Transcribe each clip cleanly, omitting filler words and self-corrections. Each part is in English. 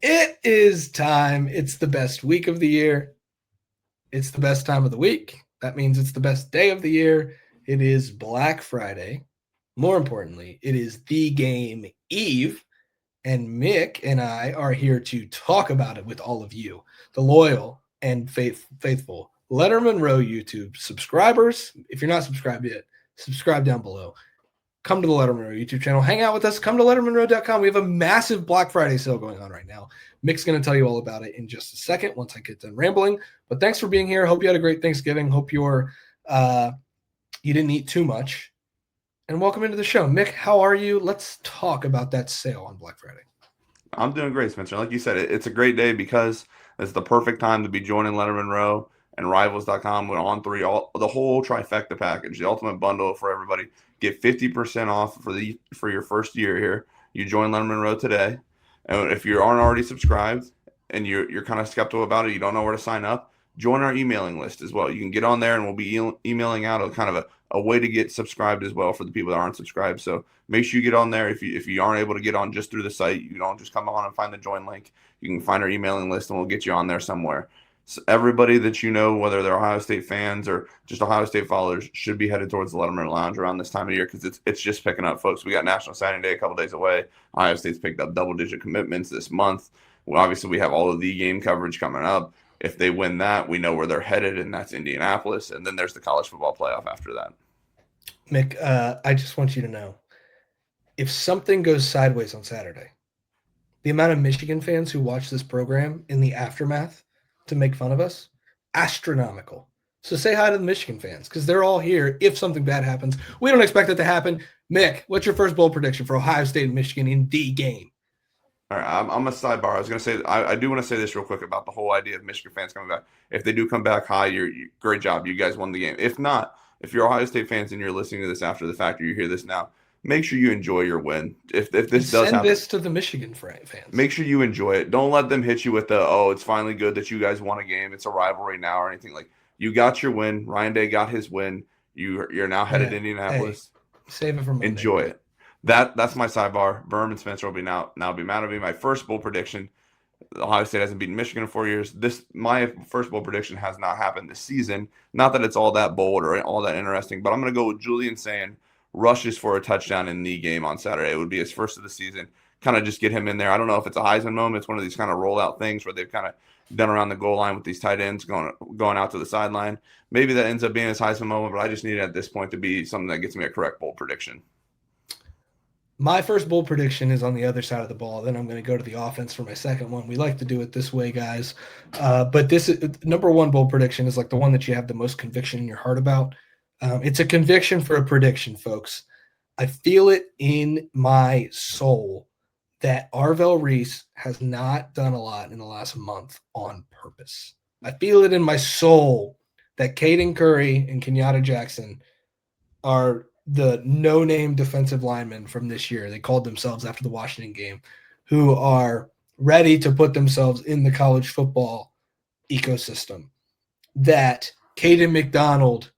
It is time. It's the best week of the year. It's the best time of the week. That means it's the best day of the year. It is Black Friday. More importantly, it is the game eve. And Mick and I are here to talk about it with all of you, the loyal and faithful Lettermen Row YouTube subscribers. If you're not subscribed yet, subscribe down below. Come to the Lettermen Row YouTube channel. Hang out with us. Come to lettermenrow.com. We have a massive Black Friday sale going on right now. Mick's going to tell you all about it in just a second once I get done rambling. But thanks for being here. Hope you had a great Thanksgiving. Hope you didn't eat too much. And welcome into the show. Mick, how are you? Let's talk about that sale on Black Friday. I'm doing great, Spencer. Like you said, it's a great day because it's the perfect time to be joining Letterman Row and Rivals.com. We're on the whole trifecta package, the ultimate bundle for everybody. Get 50% off for your first year here. You join Letterman Row today, and if you aren't already subscribed and you're kind of skeptical about it, you don't know where to sign up, join our emailing list as well. You can get on there, and we'll be emailing out a kind of a way to get subscribed as well for the people that aren't subscribed. So make sure you get on there. If you aren't able to get on just through the site, you don't just come on and find the join link. You can find our emailing list, and we'll get you on there somewhere. So everybody that you know, whether they're Ohio State fans or just Ohio State followers, should be headed towards the Letterman Lounge around this time of year because it's just picking up, folks. We got National Signing Day a couple days away. Ohio State's picked up double-digit commitments this month. Well, obviously, we have all of the game coverage coming up. If they win that, we know where they're headed, and that's Indianapolis. And then there's the college football playoff after that. Mick, I just want you to know, if something goes sideways on Saturday, the amount of Michigan fans who watch this program in the aftermath to make fun of us, astronomical. So say hi to the Michigan fans because they're all here if something bad happens. We don't expect it to happen. Mick, what's your first bold prediction for Ohio State and Michigan in the game? All right, I'm a sidebar. I was going to say I do want to say this real quick about the whole idea of Michigan fans coming back. If they do come back high, you great job. You guys won the game. If not, if you're Ohio State fans and you're listening to this after the fact or you hear this now, make sure you enjoy your win. If And this does send happen, this to the Michigan fans. make sure you enjoy it. Don't let them hit you with it's finally good that you guys won a game. It's a rivalry now or anything like. You got your win. Ryan Day got his win. You're now headed to Indianapolis. Hey, save it for Monday. Enjoy it. That's my sidebar. Verm and Spencer will be now be mad at me. My first bold prediction: Ohio State hasn't beaten Michigan in 4 years. My first bold prediction has not happened this season. Not that it's all that bold or all that interesting, but I'm going to go with Julian saying rushes for a touchdown in the game on Saturday. It would be his first of the season. Kind of just get him in there. I don't know if it's a Heisman moment. It's one of these kind of rollout things where they've kind of done around the goal line with these tight ends going out to the sideline. Maybe that ends up being his Heisman moment, but I just need it at this point to be something that gets me a correct bold prediction. My first bold prediction is on the other side of the ball. Then I'm going to go to the offense for my second one. We like to do it this way, guys. But this is number one bold prediction is like the one that you have the most conviction in your heart about. It's a conviction for a prediction, folks. I feel it in my soul that Arvell Reese has not done a lot in the last month on purpose. I feel it in my soul that Caden Curry and Kenyatta Jackson are the no-name defensive linemen from this year. They called themselves after the Washington game, who are ready to put themselves in the college football ecosystem. That Caden McDonald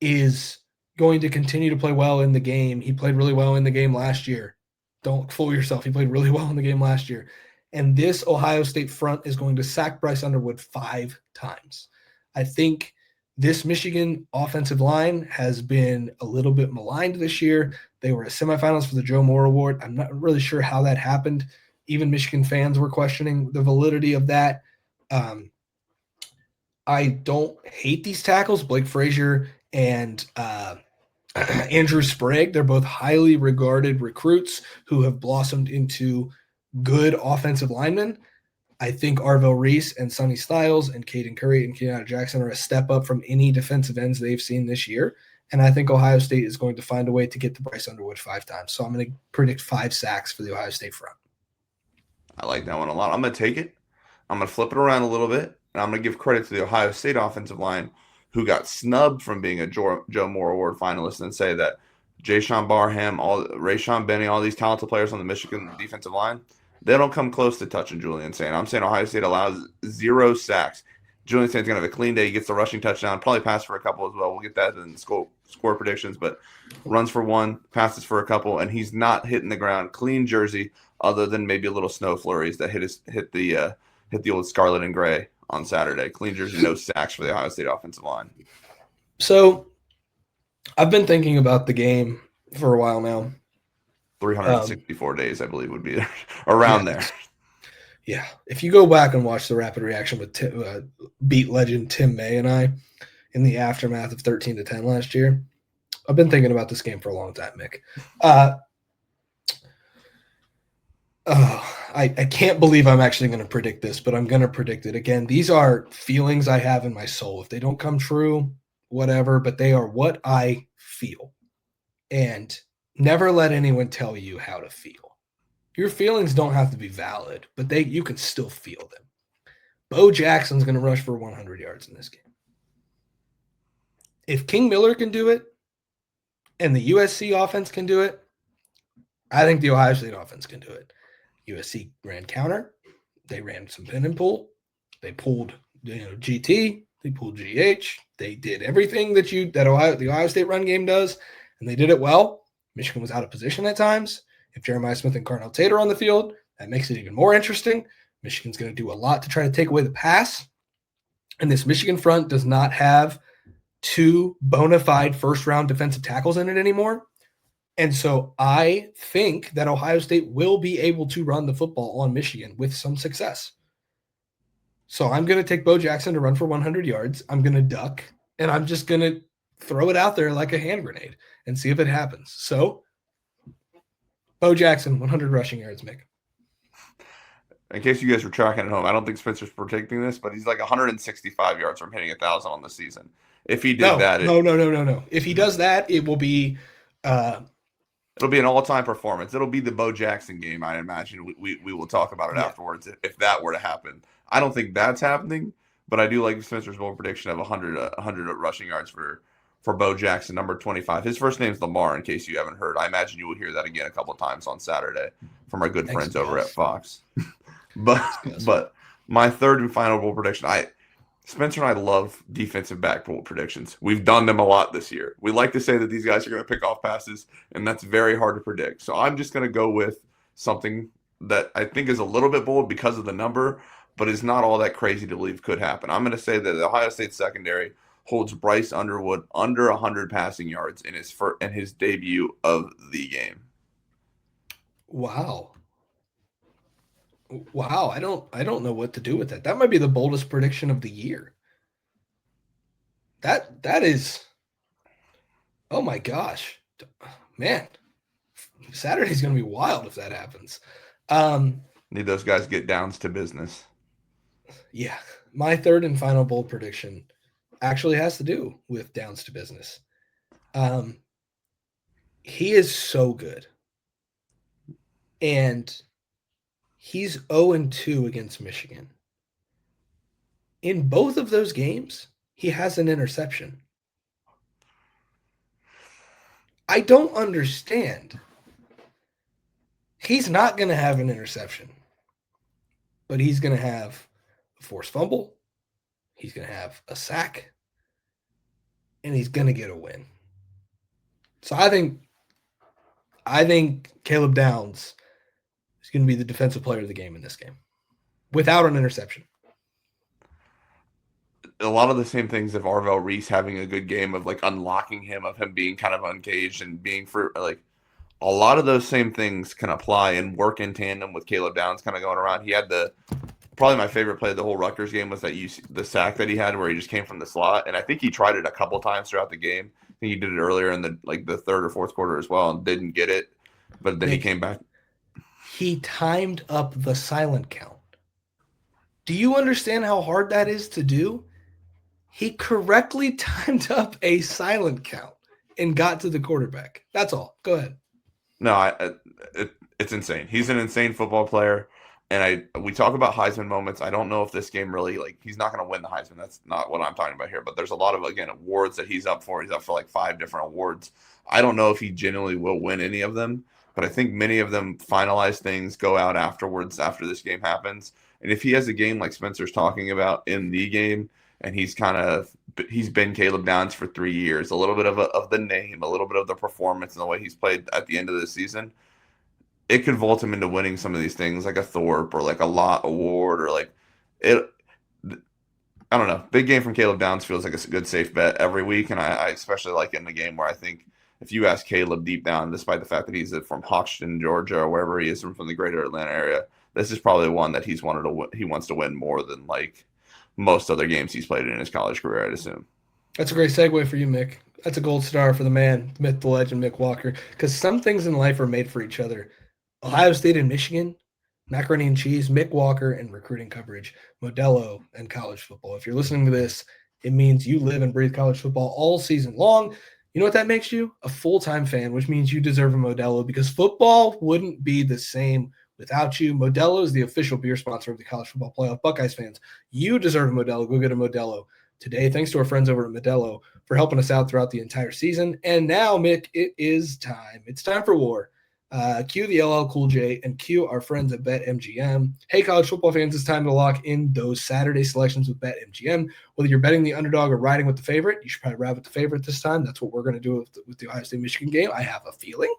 is going to continue to play well in the game. He played really well in the game last year. Don't fool yourself. He played really well in the game last year. And this Ohio State front is going to sack Bryce Underwood 5 times. I think this Michigan offensive line has been a little bit maligned this year. They were at semifinals for the Joe Moore Award. I'm not really sure how that happened. Even Michigan fans were questioning the validity of that. I don't hate these tackles, Blake Frazier and Andrew Sprague. They're both highly regarded recruits who have blossomed into good offensive linemen. I think Arvell Reese and Sonny Styles and Caden Curry and Kenyatta Jackson are a step up from any defensive ends they've seen this year. And I think Ohio State is going to find a way to get to Bryce Underwood 5 times. So I'm going to predict 5 sacks for the Ohio State front. I like that one a lot. I'm going to take it. I'm going to flip it around a little bit, and I'm going to give credit to the Ohio State offensive line who got snubbed from being a Joe Moore Award finalist and say that Jayshon Barham, Rayshawn Benny, all these talented players on the Michigan defensive line, they don't come close to touching Julian Saint. I'm saying Ohio State allows 0 sacks. Julian Saint's going to have a clean day. He gets the rushing touchdown, probably pass for a couple as well. We'll get that in score predictions, but runs for 1, passes for a couple, and he's not hitting the ground. Clean jersey, other than maybe a little snow flurries that hit the old scarlet and gray on Saturday. Clean jersey, no sacks for the Ohio State offensive line. So I've been thinking about the game for a while now. 364 days, I believe, would be around there. Yeah. If you go back and watch the rapid reaction with beat legend Tim May and I in the aftermath of 13-10 last year, I've been thinking about this game for a long time, Mick. I can't believe I'm actually going to predict this, but I'm going to predict it. Again, these are feelings I have in my soul. If they don't come true, whatever, but they are what I feel. And never let anyone tell you how to feel. Your feelings don't have to be valid, but you can still feel them. Bo Jackson's going to rush for 100 yards in this game. If King Miller can do it and the USC offense can do it, I think the Ohio State offense can do it. USC ran counter. They ran some pin and pull. They pulled GT. They pulled GH. They did everything that the Ohio State run game does, and they did it well. Michigan was out of position at times. If Jeremiah Smith and Carnell Tate are on the field, that makes it even more interesting. Michigan's going to do a lot to try to take away the pass. And this Michigan front does not have two bona fide first-round defensive tackles in it anymore. And so I think that Ohio State will be able to run the football on Michigan with some success. So I'm going to take Bo Jackson to run for 100 yards. I'm going to duck, and I'm just going to throw it out there like a hand grenade and see if it happens. So Bo Jackson, 100 rushing yards, Mick. In case you guys were tracking at home, I don't think Spencer's predicting this, but he's like 165 yards from hitting 1,000 on the season. If he did that, no. If he does that, it will be. It'll be an all-time performance. It'll be the Bo Jackson game, I imagine. We will talk about it afterwards if that were to happen. I don't think that's happening, but I do like Spencer's bold prediction of 100 rushing yards for Bo Jackson, number 25. His first name's Lamar, in case you haven't heard. I imagine you will hear that again a couple of times on Saturday from our good friends over at Fox. But my third and final bold prediction, Spencer and I love defensive back bold predictions. We've done them a lot this year. We like to say that these guys are going to pick off passes, and that's very hard to predict. So I'm just going to go with something that I think is a little bit bold because of the number, but is not all that crazy to believe could happen. I'm going to say that the Ohio State secondary holds Bryce Underwood under 100 passing yards in his debut of the game. Wow. I don't know what to do with that. That might be the boldest prediction of the year. That is, oh my gosh, man, Saturday's going to be wild if that happens. Need those guys to get downs to business. Yeah. My third and final bold prediction actually has to do with downs to business. He is so good. And he's 0-2 against Michigan. In both of those games, he has an interception. I don't understand. He's not going to have an interception, but he's going to have a forced fumble. He's going to have a sack, and he's going to get a win. So I think Caleb Downs is going to be the defensive player of the game in this game without an interception. A lot of the same things of Arvell Reese having a good game, of like unlocking him, of him being kind of uncaged and being for like a lot of those same things can apply and work in tandem with Caleb Downs kind of going around. He had probably my favorite play of the whole Rutgers game was the sack that he had where he just came from the slot. And I think he tried it a couple times throughout the game. I think he did it earlier in the third or fourth quarter as well and didn't get it. But then he came back. He timed up the silent count. Do you understand how hard that is to do? He correctly timed up a silent count and got to the quarterback. That's all. Go ahead. No, it's insane. He's an insane football player. And we talk about Heisman moments. I don't know if this game really, he's not going to win the Heisman. That's not what I'm talking about here. But there's a lot of, again, awards that he's up for. He's up for like 5 different awards. I don't know if he genuinely will win any of them. But I think many of them finalize things, go out afterwards after this game happens. And if he has a game like Spencer's talking about in the game, and he's been Caleb Downs for 3 years, a little bit of the name, a little bit of the performance and the way he's played at the end of the season, it could vault him into winning some of these things, like a Thorpe or like a Lot Award or like it. I don't know. Big game from Caleb Downs feels like a good safe bet every week, and I especially like it in the game where I think if you ask Caleb deep down, despite the fact that he's from Hodgson, Georgia, or wherever he is from the greater Atlanta area, this is probably one that he wants to win more than like most other games he's played in his college career, I'd assume. That's a great segue for you, Mick. That's a gold star for the man, the myth, the legend, Mick Walker. Because some things in life are made for each other. Ohio State and Michigan, macaroni and cheese, Mick Walker, and recruiting coverage, Modelo, and college football. If you're listening to this, it means you live and breathe college football all season long. You know what that makes you? A full-time fan, which means you deserve a Modelo because football wouldn't be the same without you. Modelo is the official beer sponsor of the College Football Playoff. Buckeyes fans, you deserve a Modelo. Go get a Modelo today. Thanks to our friends over at Modelo for helping us out throughout the entire season. And now, Mick, it is time. It's time for war. Cue the LL Cool J and cue our friends at BetMGM. Hey, college football fans, it's time to lock in those Saturday selections with BetMGM. Whether you're betting the underdog or riding with the favorite, you should probably ride with the favorite this time. That's what we're going to do with the Ohio State-Michigan game, I have a feeling.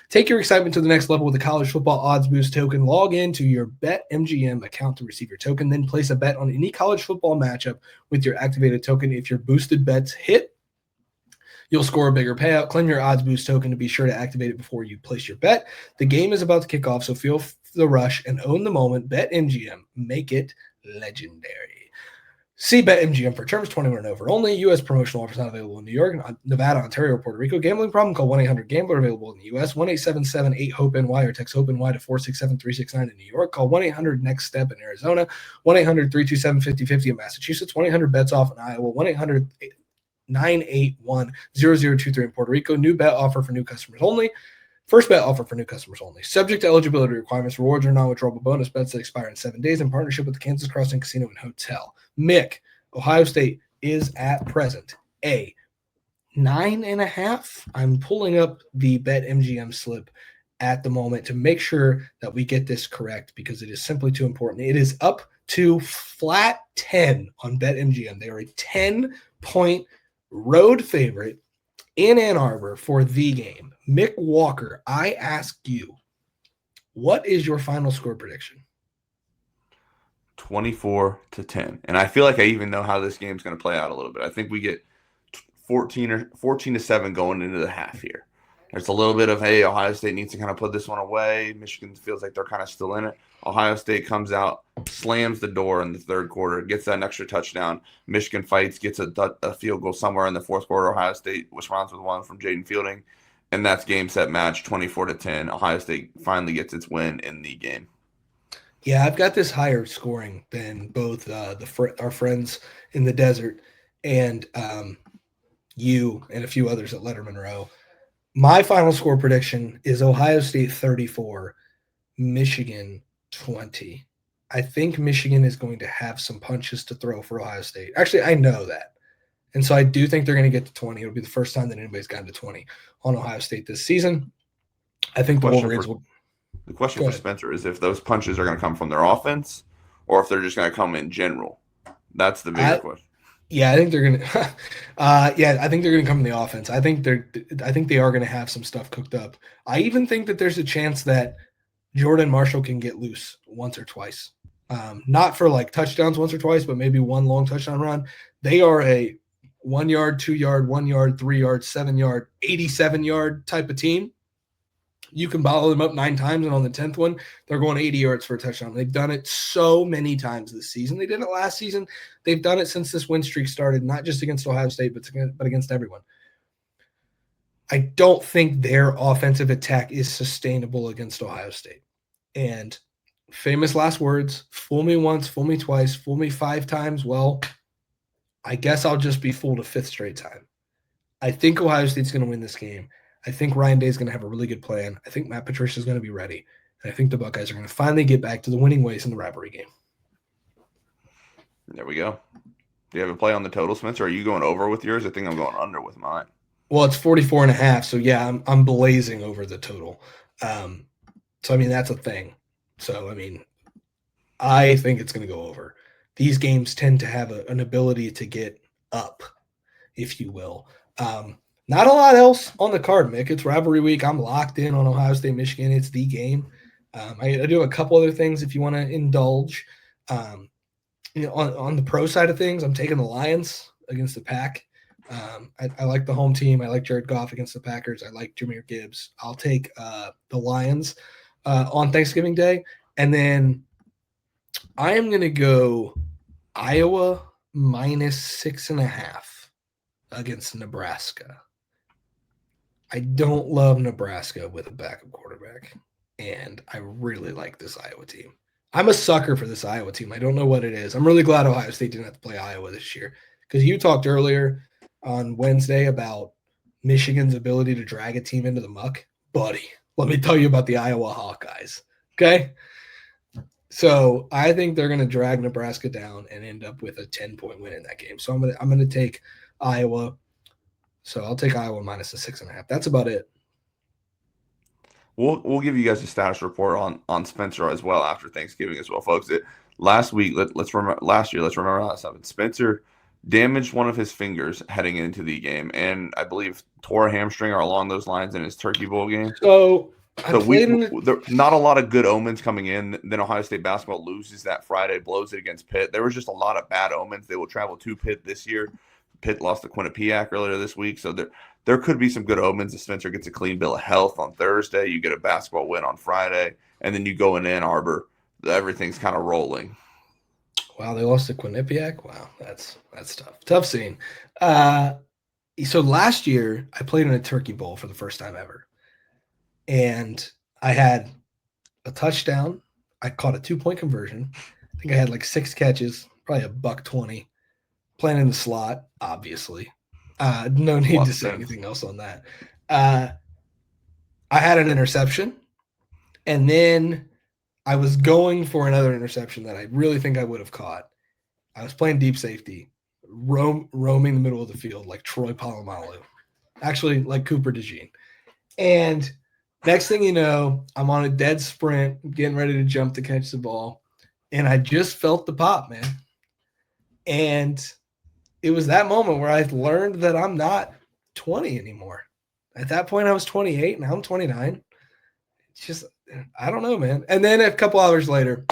Take your excitement to the next level with the College Football Odds Boost token. Log into your BetMGM account to receive your token, then place a bet on any college football matchup with your activated token. If your boosted bets hit, you'll score a bigger payout. Claim your Odds Boost token to be sure to activate it before you place your bet. The game is about to kick off, so feel the rush and own the moment. BetMGM. Make it legendary. See BetMGM for terms 21 and over only. U.S. promotional offers not available in New York, Nevada, Ontario, or Puerto Rico. Gambling problem? Call 1-800-GAMBLER. Available in the U.S. 1-877-8-HOPE-NY or text HOPE-NY to 467-369 in New York. Call 1-800-NEXT-STEP in Arizona. 1-800-327-5050 in Massachusetts. 1-800-BETS-OFF in Iowa. 1-800-981-0023 in Puerto Rico. New bet offer for new customers only. First bet offer for new customers only. Subject to eligibility requirements. Rewards are non-withdrawable bonus bets that expire in 7 days in partnership with the Kansas Crossing Casino and Hotel. Mick, Ohio State is at present a 9.5. I'm pulling up the BetMGM slip at the moment to make sure that we get this correct because it is simply too important. It is up to flat 10 on BetMGM. They are a 10-point road favorite in Ann Arbor for the game. Mick Walker, I ask you, what is your final score prediction? 24-10. And I feel like I even know how this game's going to play out a little bit. I think we get 14-7 going into the half here. There's a little bit of, hey, Ohio State needs to kind of put this one away. Michigan feels like they're kind of still in it. Ohio State comes out, slams the door in the third quarter, gets that extra touchdown. Michigan fights, gets a field goal somewhere in the fourth quarter. Ohio State responds with one from Jaden Fielding. And that's game, set, match, 24-10. Ohio State finally gets its win in the game. Yeah, I've got this higher scoring than both our friends in the desert and you and a few others at Lettermen Row. My final score prediction is Ohio State 34, Michigan 20. I think Michigan is going to have some punches to throw for Ohio State. Actually, I know that. And so I do think they're going to get to 20. It'll be the first time that anybody's gotten to 20 on Ohio State this season. I think the Wolverines will. The question for Spencer is if those punches are going to come from their offense or if they're just going to come in general. That's the bigger question. Yeah, I think they're going to. I think they're going to come in the offense. I think they are going to have some stuff cooked up. I even think that there's a chance that Jordan Marshall can get loose once or twice. Not for like touchdowns once or twice, but maybe one long touchdown run. They are a 1 yard, 2 yard, 1 yard, 3 yard, 7 yard, 87 yard type of team. You can bottle them up 9 times, and on the 10th one, they're going 80 yards for a touchdown. They've done it so many times this season. They did it last season. They've done it since this win streak started, not just against Ohio State, but against everyone. I don't think their offensive attack is sustainable against Ohio State. And famous last words, fool me once, fool me twice, fool me 5 times. Well, I guess I'll just be fooled a 5th straight time. I think Ohio State's going to win this game. I think Ryan Day is going to have a really good plan. I think Matt Patricia is going to be ready. And I think the Buckeyes are going to finally get back to the winning ways in the rivalry game. There we go. Do you have a play on the total, Spencer? Are you going over with yours? I think I'm going under with mine. Well, it's 44.5. So, yeah, I'm blazing over the total. So, I mean, that's a thing. So, I mean, I think it's going to go over. These games tend to have an ability to get up, if you will. Not a lot else on the card, Mick. It's rivalry week. I'm locked in on Ohio State, Michigan. It's the game. I do a couple other things if you want to indulge. On the pro side of things, I'm taking the Lions against the Pack. I like the home team. I like Jared Goff against the Packers. I like Jahmyr Gibbs. I'll take the Lions on Thanksgiving Day. And then I am going to go Iowa -6.5 against Nebraska. I don't love Nebraska with a backup quarterback, and I really like this Iowa team. I'm a sucker for this Iowa team. I don't know what it is. I'm really glad Ohio State didn't have to play Iowa this year, because you talked earlier on Wednesday about Michigan's ability to drag a team into the muck. Buddy, let me tell you about the Iowa Hawkeyes. Okay? So I think they're going to drag Nebraska down and end up with a 10-point win in that game. So I'm going to take Iowa. So I'll take Iowa -6.5. That's about it. We'll give you guys a status report on Spencer as well after Thanksgiving as well, folks. Last week, let's remember last time. Spencer damaged one of his fingers heading into the game, and I believe tore a hamstring or along those lines in his Turkey Bowl game. So not a lot of good omens coming in. Then Ohio State basketball loses that Friday, blows it against Pitt. There was just a lot of bad omens. They will travel to Pitt this year. Pitt lost to Quinnipiac earlier this week, so there could be some good omens if Spencer gets a clean bill of health on Thursday. You get a basketball win on Friday, and then you go in Ann Arbor. Everything's kind of rolling. Wow, they lost to Quinnipiac? Wow, that's tough. Tough scene. So last year, I played in a Turkey Bowl for the first time ever. And I had a touchdown. I caught a 2-point conversion. I think I had like 6 catches, probably $120. Playing in the slot, obviously. No need to say anything else on that. I had an interception, and then I was going for another interception that I really think I would have caught. I was playing deep safety, roaming the middle of the field like Troy Polamalu, actually like Cooper DeJean. And next thing you know, I'm on a dead sprint, getting ready to jump to catch the ball, and I just felt the pop, man. And it was that moment where I learned that I'm not 20 anymore. At that point, I was 28. Now I'm 29. It's just, I don't know, man. And then a couple hours later,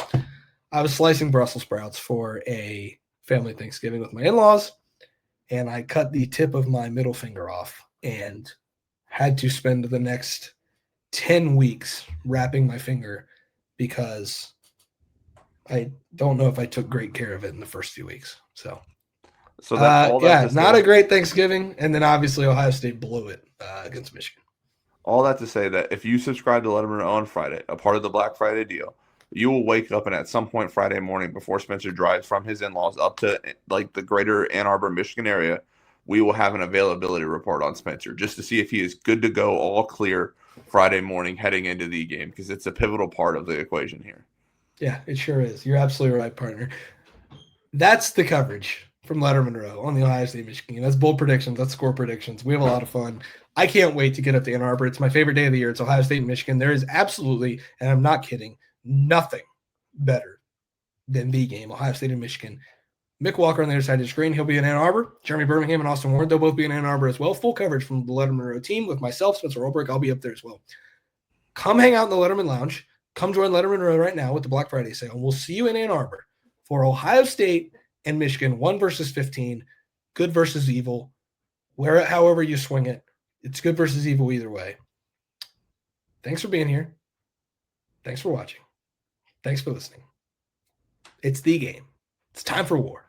I was slicing Brussels sprouts for a family Thanksgiving with my in-laws, and I cut the tip of my middle finger off and had to spend the next 10 weeks wrapping my finger because I don't know if I took great care of it in the first few weeks. So that's all that. Not a great Thanksgiving, and then obviously Ohio State blew it against Michigan. All that to say that if you subscribe to Lettermen Row on Friday, a part of the Black Friday deal, you will wake up and at some point Friday morning before Spencer drives from his in-laws up to like the greater Ann Arbor, Michigan area, we will have an availability report on Spencer just to see if he is good to go, all clear Friday morning heading into the game, because it's a pivotal part of the equation here. Yeah, it sure is. You're absolutely right, partner. That's the coverage from Lettermen Row on the Ohio State Michigan game. That's bold predictions. That's score predictions. We have a lot of fun. I can't wait to get up to Ann Arbor. It's my favorite day of the year. It's Ohio State and Michigan. There is absolutely, and I'm not kidding, nothing better than the game, Ohio State and Michigan. Mick Walker on the other side of the screen. He'll be in Ann Arbor. Jeremy Birmingham and Austin Ward, they'll both be in Ann Arbor as well. Full coverage from the Lettermen Row team with myself, Spencer Olbrich. I'll be up there as well. Come hang out in the Letterman Lounge. Come join Lettermen Row right now with the Black Friday sale. We'll see you in Ann Arbor for Ohio State and Michigan, 1 versus 15, good versus evil. However you swing it, it's good versus evil either way. Thanks for being here. Thanks for watching. Thanks for listening. It's the game. It's time for war.